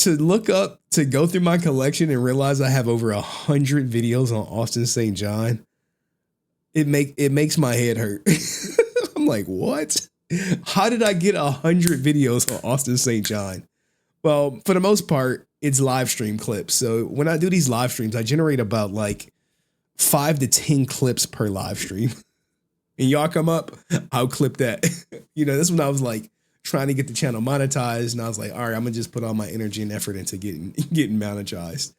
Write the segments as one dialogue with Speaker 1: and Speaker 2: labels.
Speaker 1: to go through my collection and realize I have over 100 videos on Austin St. John, it makes my head hurt. I'm like, what? How did I get 100 videos on Austin St. John? Well, for the most part, it's live stream clips. So when I do these live streams, I generate about like 5 to 10 clips per live stream. And y'all come up, I'll clip that. This when I was like trying to get the channel monetized, and I was like, all right, I'm gonna just put all my energy and effort into getting monetized.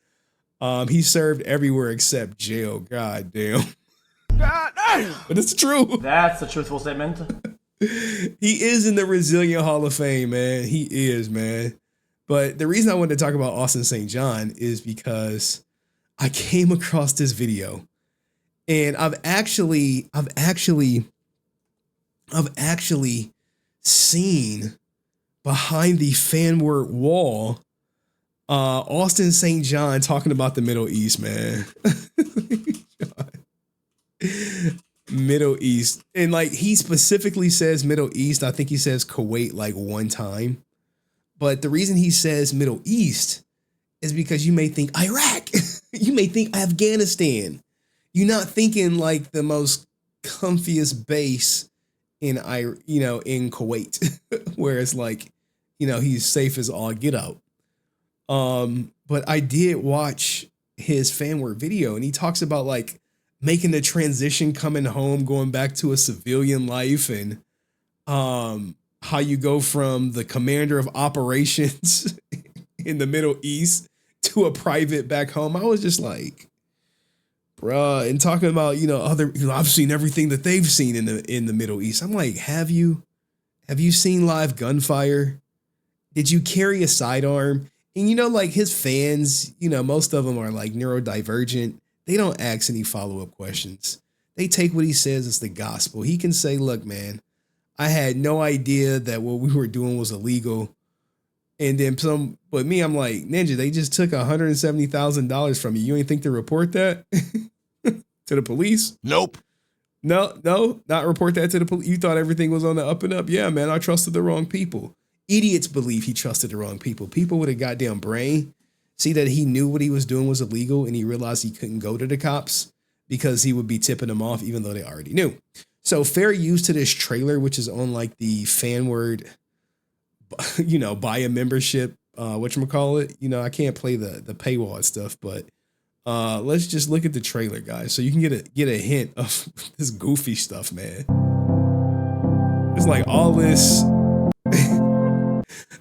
Speaker 1: He served everywhere except jail. God damn.
Speaker 2: God damn.
Speaker 1: But it's true.
Speaker 2: That's a truthful statement.
Speaker 1: He is in the Resilient Hall of Fame, man. He is, man. But the reason I wanted to talk about Austin St. John is because I came across this video, and I've actually seen behind the fanword wall, Austin St. John talking about the Middle East, man. Middle East. And like he specifically says Middle East. I think he says Kuwait like one time. But the reason he says Middle East is because you may think Iraq. You may think Afghanistan. You're not thinking like the most comfiest base in Kuwait, where it's like, he's safe as all get out. But I did watch his fanword video, and he talks about like making the transition, coming home, going back to a civilian life, and how you go from the commander of operations in the Middle East to a private back home. I was just like, bruh, and talking about, I've seen everything that they've seen in the Middle East. I'm like, have you seen live gunfire? Did you carry a sidearm? And like his fans, most of them are like neurodivergent. They don't ask any follow-up questions. They take what he says as the gospel. He can say, look, man, I had no idea that what we were doing was illegal. And then but me, I'm like, Ninja, they just took $170,000 from you. You ain't think to report that to the police?
Speaker 3: Nope.
Speaker 1: No, not report that to the police. You thought everything was on the up and up. Yeah, man, I trusted the wrong people. Idiots believe he trusted the wrong people. People with a goddamn brain see that he knew what he was doing was illegal, and he realized he couldn't go to the cops because he would be tipping them off, even though they already knew. So fair use to this trailer, which is on like the fanword, buy a membership, whatchamacallit. I can't play the paywall and stuff, but let's just look at the trailer, guys, so you can get a hint of this goofy stuff, man. It's like all this.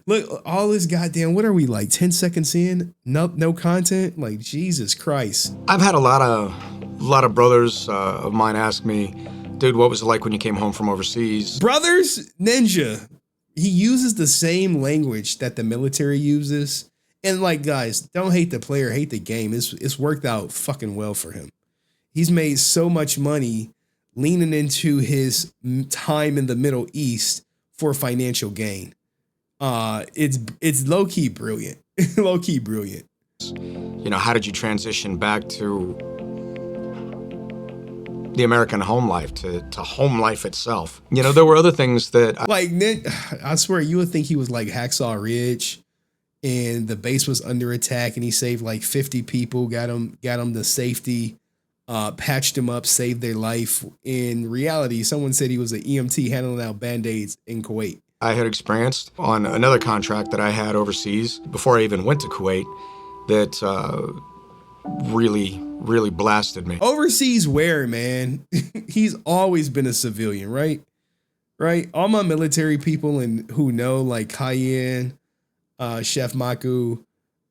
Speaker 1: Look, all this goddamn, what are we like 10 seconds in? No content? Like, Jesus Christ.
Speaker 4: I've had a lot of brothers of mine ask me, dude, what was it like when you came home from overseas?
Speaker 1: Brothers, Ninja, he uses the same language that the military uses. And like, guys, don't hate the player, hate the game. It's worked out fucking well for him. He's made so much money leaning into his time in the Middle East for financial gain. It's low-key brilliant. Low-key brilliant.
Speaker 4: How did you transition back to the American home life, to home life itself? There were other things that
Speaker 1: I swear you would think he was like Hacksaw Ridge and the base was under attack and he saved like 50 people, got them to safety, patched them up, saved their life. In reality, someone said he was an EMT handling out Band-Aids in Kuwait.
Speaker 4: I had experienced on another contract that I had overseas before I even went to Kuwait that really, really blasted me.
Speaker 1: Overseas where, man? He's always been a civilian, right? Right? All my military people and who know, like Cayenne, Chef Maku,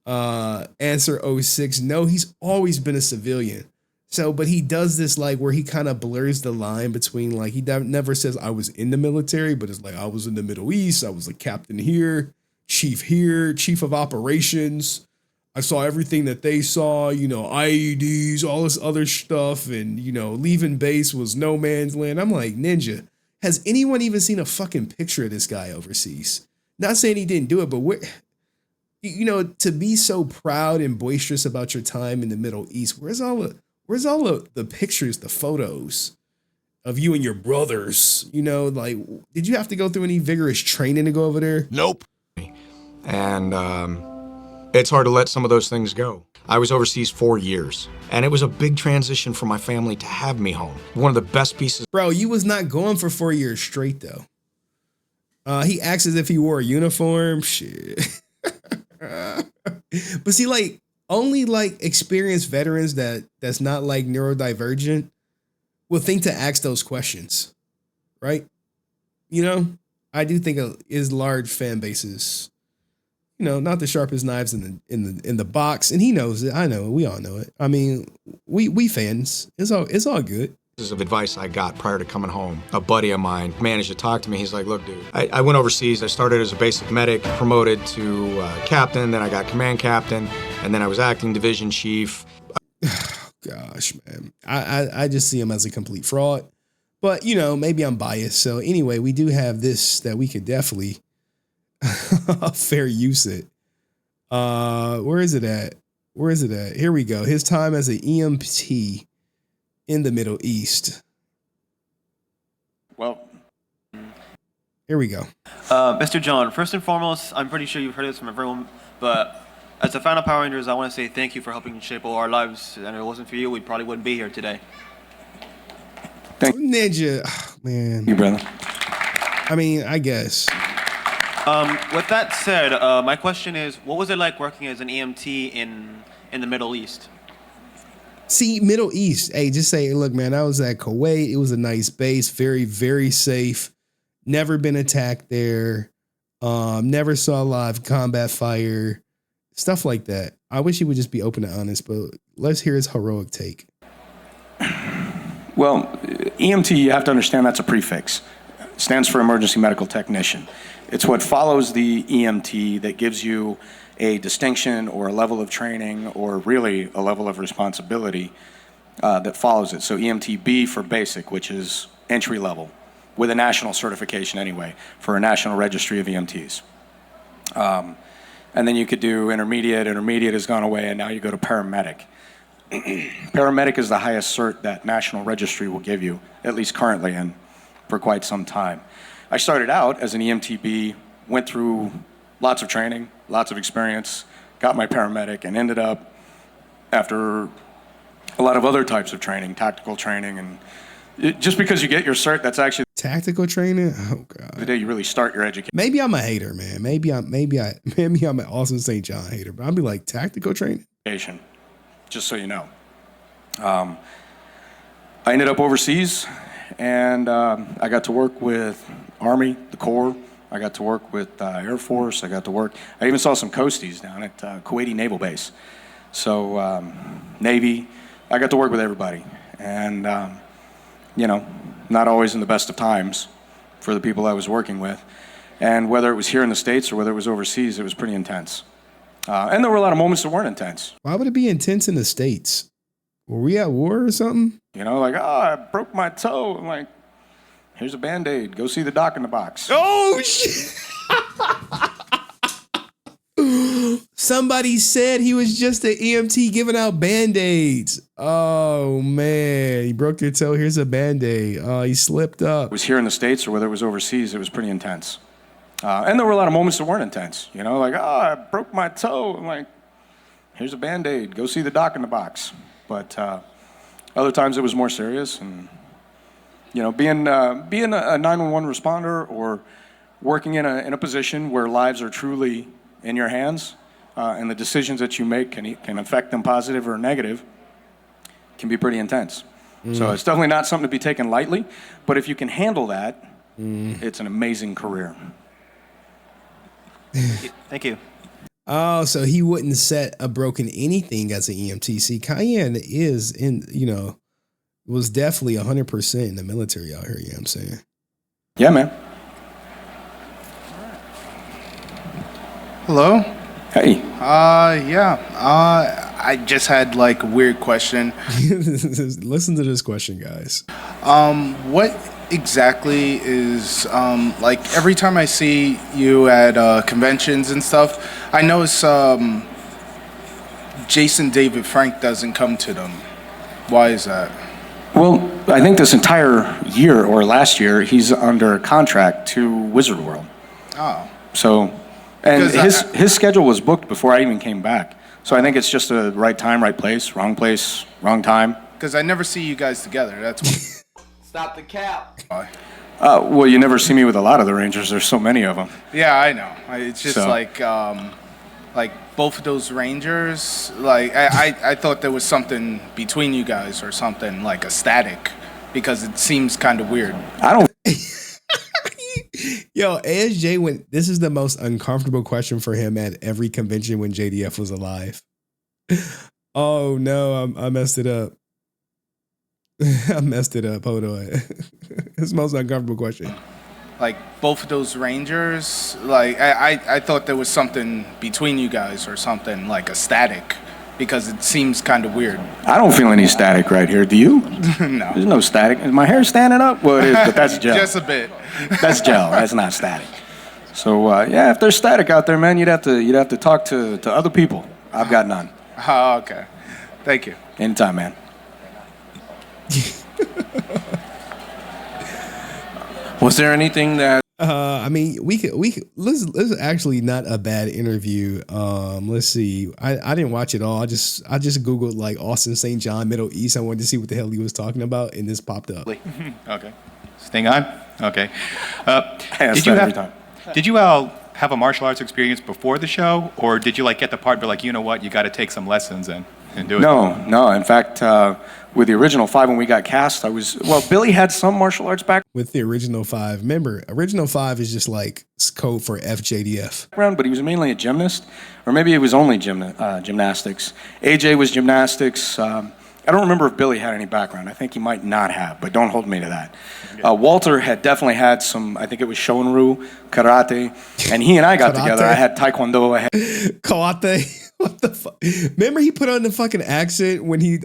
Speaker 1: Answer 06, no, he's always been a civilian. So, but he does this like where he kind of blurs the line between like, he never says I was in the military, but it's like I was in the Middle East. I was a captain here, chief of operations. I saw everything that they saw, IEDs, all this other stuff. And, leaving base was no man's land. I'm like, Ninja, has anyone even seen a fucking picture of this guy overseas? Not saying he didn't do it, but to be so proud and boisterous about your time in the Middle East, where's all the pictures, the photos of you and your brothers? Did you have to go through any vigorous training to go over there?
Speaker 3: Nope.
Speaker 4: And It's hard to let some of those things go. I was overseas 4 years, and it was a big transition for my family to have me home. One of the best pieces.
Speaker 1: Bro, you was not going for 4 years straight though. He acts as if he wore a uniform. Shit. But see, like, only like experienced veterans that's not like neurodivergent will think to ask those questions, right? You know, I do think his large fan bases, you know, not the sharpest knives in the box, and he knows it. I know it. We all know it. I mean, we fans. It's all good.
Speaker 4: Of advice I got prior to coming home. A buddy of mine managed to talk to me. He's like, look, dude, I went overseas. I started as a basic medic, promoted to captain, then I got command captain, and then I was acting division chief.
Speaker 1: Gosh, man. I just see him as a complete fraud. But, you know, maybe I'm biased. So anyway, we do have this that we could definitely fair use it. Where is it at? Here we go. His time as an EMT in the Middle East.
Speaker 3: Well,
Speaker 1: here we go.
Speaker 2: Mr. John, first and foremost, I'm pretty sure you've heard this from everyone, but as a fan of Power Rangers, I want to say thank you for helping shape all our lives. And if it wasn't for you, we probably wouldn't be here today.
Speaker 3: Thank
Speaker 1: Ninja, man.
Speaker 3: you, brother.
Speaker 1: I mean, I guess.
Speaker 2: With that said, my question is, what was it like working as an EMT in the Middle East?
Speaker 1: See, Middle East. Hey, just say, look, man, I was at Kuwait. It was a nice base, very, very safe. Never been attacked there. Never saw live combat fire, stuff like that. I wish he would just be open and honest, but let's hear his heroic take.
Speaker 3: Well, EMT, you have to understand that's a prefix. It stands for emergency medical technician. It's what follows the EMT that gives you a distinction or a level of training or really a level of responsibility that follows it. So EMTB for basic, which is entry level, with a national certification anyway, for a national registry of EMTs. And then you could do intermediate. Intermediate has gone away, and now you go to paramedic. Paramedic is the highest cert that national registry will give you, at least currently and for quite some time. I started out as an EMTB, went through lots of training, lots of experience, got my paramedic, and ended up, after a lot of other types of training, tactical training, and just because you get your cert, that's actually
Speaker 1: tactical training. Oh God!
Speaker 3: the day you really start your education.
Speaker 1: Maybe I'm a hater, man. Maybe I'm an Austin St. John hater, but I'd be like tactical training.
Speaker 3: Just so you know, I ended up overseas, and I got to work with Army, the Corps. I got to work with Air Force. I even saw some coasties down at Kuwaiti Naval Base. So Navy, I got to work with everybody. And, you know, not always in the best of times for the people I was working with. And whether it was here in the States or whether it was overseas, it was pretty intense. And there were a lot of moments that weren't intense.
Speaker 1: Why would it be intense in the States? Were we at war or something?
Speaker 3: You know, like, I broke my toe. I'm like, here's a Band-Aid. Go see the doc in the box.
Speaker 1: Oh, shit. Somebody said he was just an EMT giving out Band-Aids. Oh, man. He broke your toe. Here's a Band-Aid. Oh, he slipped up.
Speaker 3: It was here in the States or whether it was overseas, it was pretty intense. And there were a lot of moments that weren't intense. You know, like, I broke my toe. I'm like, here's a Band-Aid. Go see the doc in the box. But other times it was more serious. And, you know, being a 911 responder or working in a position where lives are truly in your hands and the decisions that you make can affect them positive or negative can be pretty intense. So it's definitely not something to be taken lightly. But if you can handle that, it's an amazing career.
Speaker 2: Thank you.
Speaker 1: Oh, so he wouldn't set a broken anything as an EMT. See, Cayenne was definitely 100% in the military out here. You know what I'm saying?
Speaker 3: Yeah, man.
Speaker 5: Hello?
Speaker 3: Hey.
Speaker 5: I just had like a weird question.
Speaker 1: Listen to this question, guys.
Speaker 5: What exactly is, like every time I see you at conventions and stuff, I notice Jason David Frank doesn't come to them. Why is that?
Speaker 3: Well, I think this entire year or last year, he's under contract to Wizard World.
Speaker 5: Oh.
Speaker 3: So And
Speaker 5: 'Cause
Speaker 3: his schedule was booked before I even came back. So I think it's just a right time, place, wrong time.
Speaker 5: Because I never see you guys together. That's
Speaker 6: Stop the cap.
Speaker 5: why.
Speaker 3: Well, you never see me with a lot of the Rangers. There's so many of them.
Speaker 5: Yeah, I know. It's just
Speaker 3: So-
Speaker 5: like both of those Rangers. Like I thought there was something between you guys or something like a static, because it seems kind of weird.
Speaker 3: I don't.
Speaker 1: Yo, ASJ went. This is the most uncomfortable question for him at every convention when JDF was alive. Oh no, I messed it up. I messed it up. Hold on. It's the most uncomfortable question.
Speaker 5: Like both of those Rangers. Like I thought there was something between you guys or something like a static, because it seems kind of weird.
Speaker 3: I don't feel any static right here. Do you?
Speaker 5: No,
Speaker 3: There's no static. Is my hair standing up? Well, it is, but that's gel.
Speaker 5: just a bit.
Speaker 3: That's gel. That's not static. So yeah, if there's static out there, man, you'd have to talk to other people. I've got none.
Speaker 5: Oh, okay. Thank you.
Speaker 3: Anytime, man.
Speaker 6: Was there anything that
Speaker 1: I mean, we could. This is actually not a bad interview. Let's see. I didn't watch it all. I just Googled like Austin St. John, Middle East. I wanted to see what the hell he was talking about, and this popped up.
Speaker 7: Okay. Staying on? Okay.
Speaker 3: I ask
Speaker 7: Did you
Speaker 3: that every
Speaker 7: have,
Speaker 3: time.
Speaker 7: did you have a martial arts experience before the show, or did you like get the part, but like, you know what, you got to take some lessons and do it?
Speaker 3: No. In fact, with the original 5, when we got cast, Billy had some martial arts
Speaker 1: With the original 5, remember, original 5 is just like code for FJDF.
Speaker 3: background, but he was mainly a gymnast, or maybe it was only gymnastics. AJ was gymnastics. I don't remember if Billy had any background. I think he might not have, but don't hold me to that. Walter had definitely had some, I think it was Shonryu, karate, and he and I got together. I had Taekwondo. I had
Speaker 1: Karate. What the fuck? Remember he put on the fucking accent when he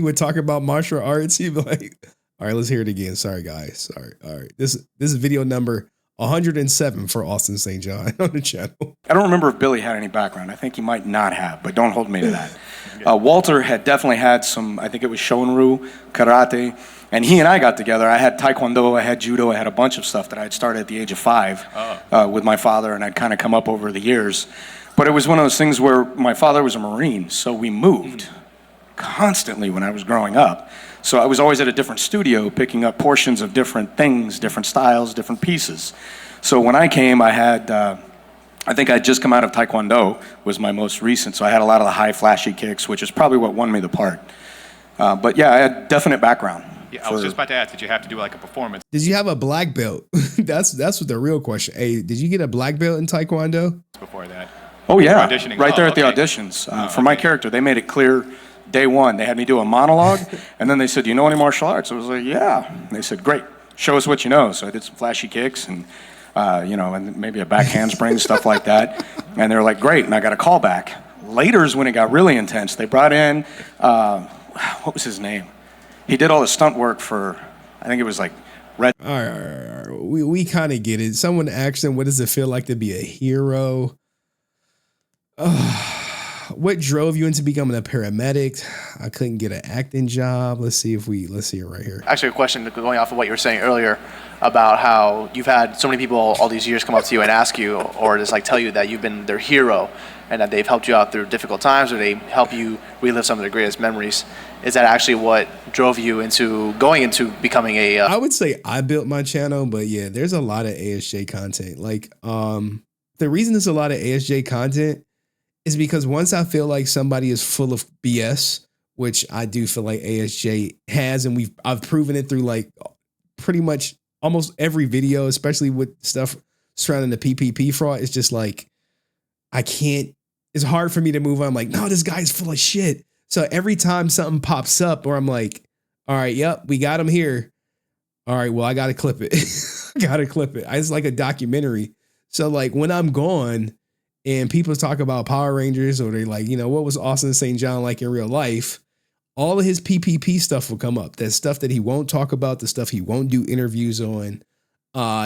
Speaker 1: would talk about martial arts. He'd be like, "All right, let's hear it again. Sorry, guys. Sorry. All right. This is video number 107 for Austin St. John on the channel."
Speaker 3: I don't remember if Billy had any background. I think he might not have, but don't hold me to that. Walter had definitely had some, I think it was Shonryu, karate, and he and I got together. I had Taekwondo, I had Judo, I had a bunch of stuff that I had started at the age of 5 with my father, and I'd kind of come up over the years. But it was one of those things where my father was a Marine, so we moved constantly when I was growing up. So I was always at a different studio picking up portions of different things, different styles, different pieces. So when I came, I had, I think I'd just come out of Taekwondo, was my most recent. So I had a lot of the high flashy kicks, which is probably what won me the part. But yeah, I had definite background.
Speaker 7: Yeah, I was just about to ask, did you have to do like a performance
Speaker 1: Did you have a black belt? That's what the real question. Hey, did you get a black belt in Taekwondo?
Speaker 7: before that?
Speaker 3: Oh yeah,
Speaker 7: Auditioning.
Speaker 3: right there at the
Speaker 7: Okay.
Speaker 3: auditions. For my character, they made it clear day one. They had me do a monologue, and then they said, "Do you know any martial arts?" I was like, "Yeah." And they said, "Great, show us what you know." So I did some flashy kicks and, and maybe a back handspring, stuff like that. And they were like, "Great," and I got a call back. Later is when it got really intense. They brought in, what was his name? He did all the stunt work for, I think it was like Red.
Speaker 1: All right. We kind of get it. Someone asked him, "What does it feel like to be a hero?" What drove you into becoming a paramedic? I couldn't get an acting job. Let's see it right here.
Speaker 8: Actually, a question going off of what you were saying earlier about how you've had so many people all these years come up to you and ask you, or just like tell you that you've been their hero and that they've helped you out through difficult times, or they help you relive some of the greatest memories. Is that actually what drove you into going into becoming a?
Speaker 1: I would say I built my channel, but yeah, there's a lot of ASJ content. Like, the reason there's a lot of ASJ content is because once I feel like somebody is full of BS, which I do feel like ASJ has, and I've proven it through like pretty much almost every video, especially with stuff surrounding the PPP fraud. It's just like, it's hard for me to move on. I'm like, no, this guy's full of shit. So every time something pops up or I'm like, all right, yep, we got him here. All right, well, I got to clip it. It's like a documentary. So like when I'm gone and people talk about Power Rangers, or they like, what was Austin St. John like in real life? All of his PPP stuff will come up. That stuff that he won't talk about, the stuff he won't do interviews on,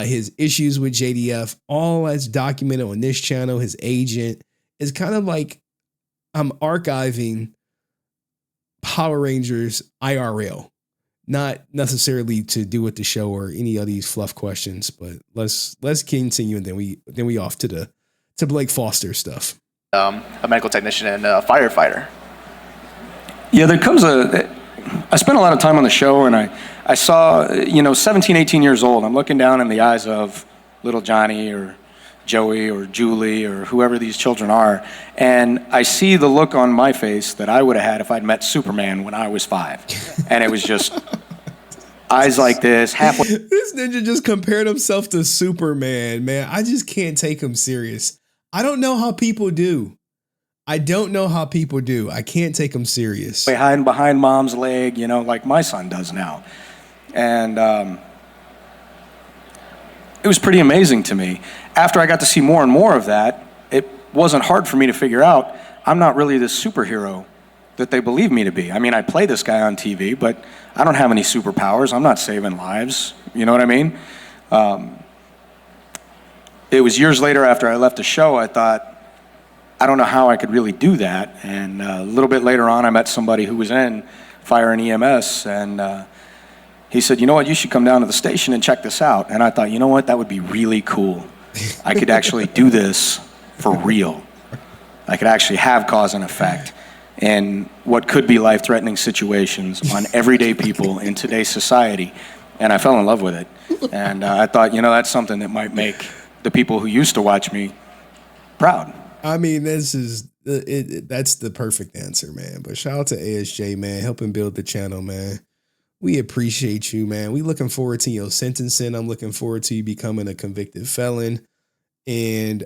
Speaker 1: his issues with JDF, all that's documented on this channel. His agent is kind of like I'm archiving Power Rangers IRL, not necessarily to do with the show or any of these fluff questions. But let's continue, and then we off to to Blake Foster stuff.
Speaker 8: A medical technician and a firefighter.
Speaker 3: Yeah, there comes I spent a lot of time on the show, and I saw, 17, 18 years old. I'm looking down in the eyes of little Johnny or Joey or Julie or whoever these children are, and I see the look on my face that I would have had if I'd met Superman when I was 5. And it was just eyes like this, halfway.
Speaker 1: This ninja just compared himself to Superman, man. I just can't take him serious. I don't know how people do. I can't take him serious.
Speaker 3: Hiding behind mom's leg, like my son does now. And it was pretty amazing to me. After I got to see more and more of that, it wasn't hard for me to figure out I'm not really this superhero that they believe me to be. I mean, I play this guy on TV, but I don't have any superpowers. I'm not saving lives. You know what I mean? It was years later after I left the show, I thought, I don't know how I could really do that. And a little bit later on, I met somebody who was in fire and EMS, and he said, you know what, you should come down to the station and check this out. And I thought, you know what, that would be really cool. I could actually do this for real. I could actually have cause and effect in what could be life-threatening situations on everyday people in today's society. And I fell in love with it. And I thought, that's something that might make the people who used to watch me proud.
Speaker 1: I mean, this is that's the perfect answer, man. But shout out to ASJ, man, helping build the channel, man. We appreciate you, man. We looking forward to your sentencing. I'm looking forward to you becoming a convicted felon. And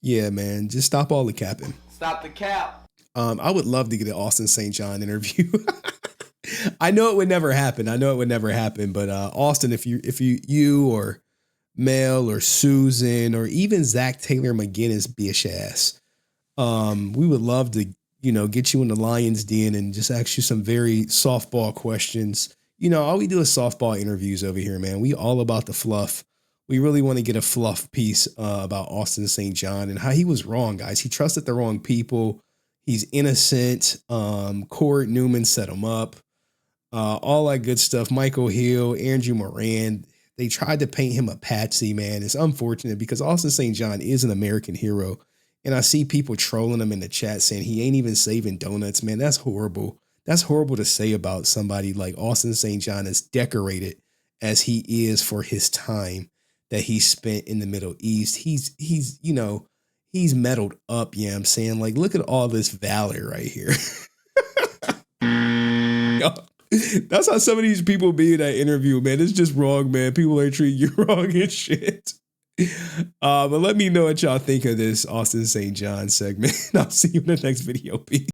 Speaker 1: yeah, man, just stop all the capping.
Speaker 6: Stop the cap.
Speaker 1: I would love to get an Austin St. John interview. I know it would never happen. But Austin, if you or Mel or Susan or even Zach Taylor McGinnis bitch ass, we would love to, get you in the Lion's Den and just ask you some very softball questions. All we do is softball interviews over here, man. We all about the fluff. We really want to get a fluff piece about Austin St. John and how he was wrong, guys. He trusted the wrong people. He's innocent. Cord Newman set him up. All that good stuff. Michael Hill, Andrew Moran. They tried to paint him a patsy, man. It's unfortunate because Austin St. John is an American hero. And I see people trolling him in the chat saying he ain't even saving donuts, man. That's horrible. That's horrible to say about somebody like Austin St. John, as decorated as he is for his time that he spent in the Middle East. He's meddled up, yeah, I'm saying. Like, look at all this valor right here. That's how some of these people be in that interview, man. It's just wrong, man. People are treating you wrong and shit. But let me know what y'all think of this Austin St. John segment. I'll see you in the next video. Peace.